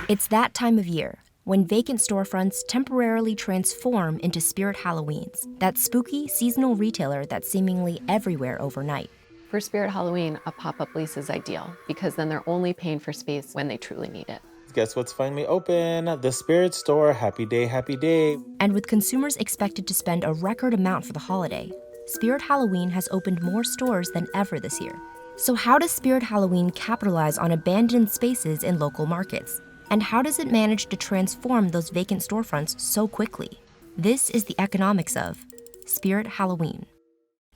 It's that time of year when vacant storefronts temporarily transform into Spirit Halloweens, that spooky seasonal retailer that's seemingly everywhere overnight. For Spirit Halloween, a pop-up lease is ideal because then they're only paying for space when they truly need it. Guess what's finally open? The Spirit Store. Happy day, happy day. And with consumers expected to spend a record amount for the holiday, Spirit Halloween has opened more stores than ever this year. So how does Spirit Halloween capitalize on abandoned spaces in local markets? And how does it manage to transform those vacant storefronts so quickly? This is the economics of Spirit Halloween.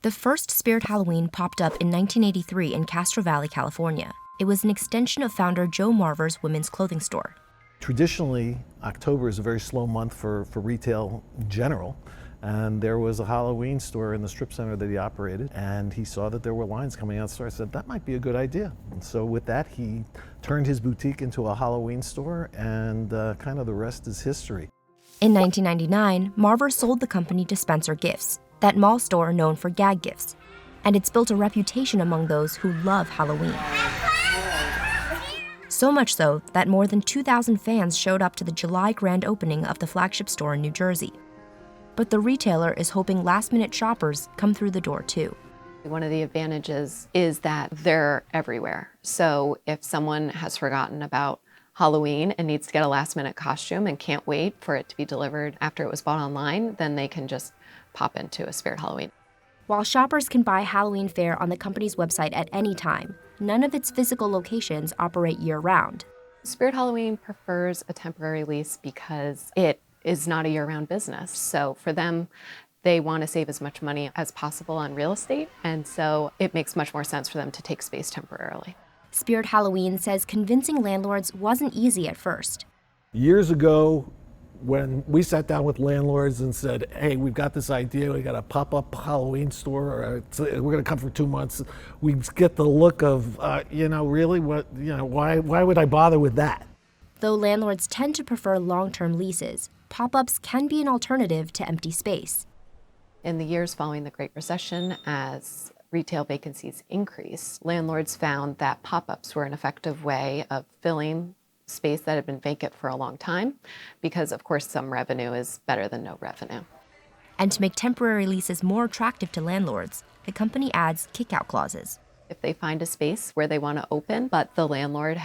The first Spirit Halloween popped up in 1983 in Castro Valley, California. It was an extension of founder Joe Marver's women's clothing store. Traditionally, October is a very slow month for retail in general. And there was a Halloween store in the strip center that he operated, and he saw that there were lines coming out the store. I said, that might be a good idea. And so with that, he turned his boutique into a Halloween store, and kind of the rest is history. In 1999, Marver sold the company to Spencer Gifts, that mall store known for gag gifts. And it's built a reputation among those who love Halloween. So much so that more than 2,000 fans showed up to the July grand opening of the flagship store in New Jersey. But the retailer is hoping last-minute shoppers come through the door too. One of the advantages is that they're everywhere. So if someone has forgotten about Halloween and needs to get a last-minute costume and can't wait for it to be delivered after it was bought online, then they can just pop into a Spirit Halloween. While shoppers can buy Halloween fare on the company's website at any time, none of its physical locations operate year-round. Spirit Halloween prefers a temporary lease because it is not a year-round business. So for them, they want to save as much money as possible on real estate, and so it makes much more sense for them to take space temporarily. Spirit Halloween says convincing landlords wasn't easy at first. Years ago, when we sat down with landlords and said, hey, we've got this idea, we got a pop-up Halloween store, or we're going to come for 2 months, we get the look of, really, why would I bother with that? Though landlords tend to prefer long-term leases, pop-ups can be an alternative to empty space. In the years following the Great Recession, as retail vacancies increased, landlords found that pop-ups were an effective way of filling space that had been vacant for a long time, because of course some revenue is better than no revenue. And to make temporary leases more attractive to landlords, the company adds kick-out clauses. If they find a space where they want to open, but the landlord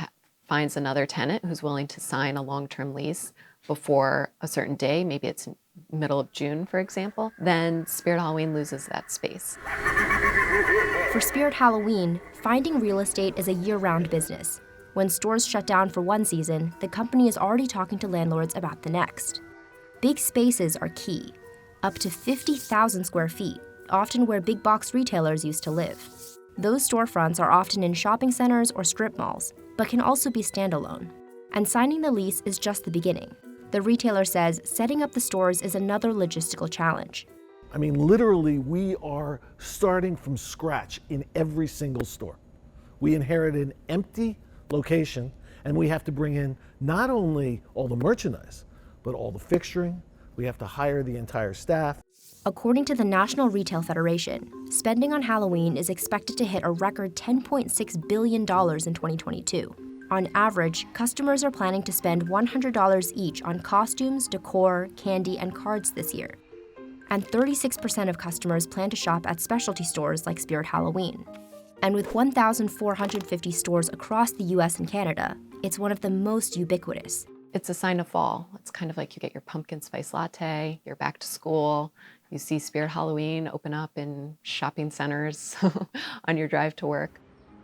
finds another tenant who's willing to sign a long-term lease before a certain day, maybe it's middle of June, for example, then Spirit Halloween loses that space. For Spirit Halloween, finding real estate is a year-round business. When stores shut down for one season, the company is already talking to landlords about the next. Big spaces are key, up to 50,000 square feet, often where big box retailers used to live. Those storefronts are often in shopping centers or strip malls, but can also be standalone. And signing the lease is just the beginning. The retailer says setting up the stores is another logistical challenge. I mean, literally, we are starting from scratch in every single store. We inherit an empty location, and we have to bring in not only all the merchandise, but all the fixturing. We have to hire the entire staff. According to the National Retail Federation, spending on Halloween is expected to hit a record $10.6 billion in 2022. On average, customers are planning to spend $100 each on costumes, decor, candy, and cards this year. And 36% of customers plan to shop at specialty stores like Spirit Halloween. And with 1,450 stores across the US and Canada, it's one of the most ubiquitous. It's a sign of fall. It's kind of like you get your pumpkin spice latte, you're back to school, you see Spirit Halloween open up in shopping centers on your drive to work.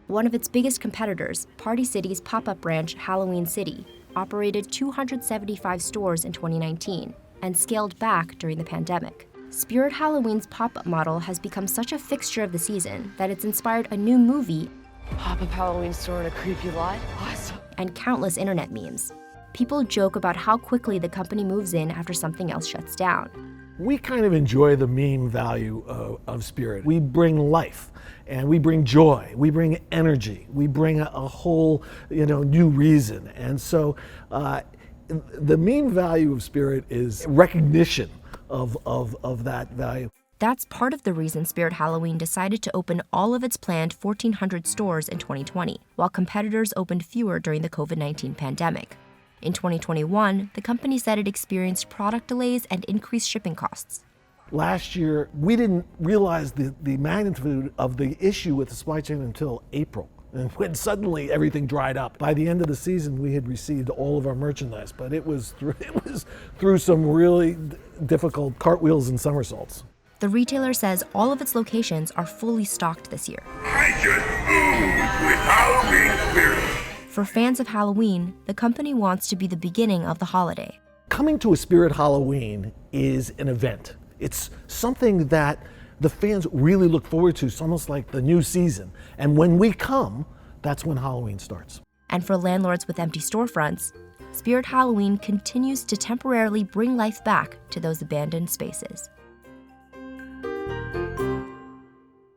One of its biggest competitors, Party City's pop-up branch Halloween City, operated 275 stores in 2019 and scaled back during the pandemic. Spirit Halloween's pop-up model has become such a fixture of the season that it's inspired a new movie, Pop-up Halloween store in a creepy lot? Awesome. And countless internet memes. People joke about how quickly the company moves in after something else shuts down. We kind of enjoy the meme value of Spirit. We bring life, and we bring joy, we bring energy, we bring a whole new reason. And so the meme value of Spirit is recognition of that value. That's part of the reason Spirit Halloween decided to open all of its planned 1,400 stores in 2020, while competitors opened fewer during the COVID-19 pandemic. In 2021, the company said it experienced product delays and increased shipping costs. Last year, we didn't realize the magnitude of the issue with the supply chain until April. And when suddenly everything dried up. By the end of the season, we had received all of our merchandise, but it was through some really difficult cartwheels and somersaults. The retailer says all of its locations are fully stocked this year. I just ooze with Halloween spirit. For fans of Halloween, the company wants to be the beginning of the holiday. Coming to a Spirit Halloween is an event. It's something that the fans really look forward to. It's almost like the new season. And when we come, that's when Halloween starts. And for landlords with empty storefronts, Spirit Halloween continues to temporarily bring life back to those abandoned spaces.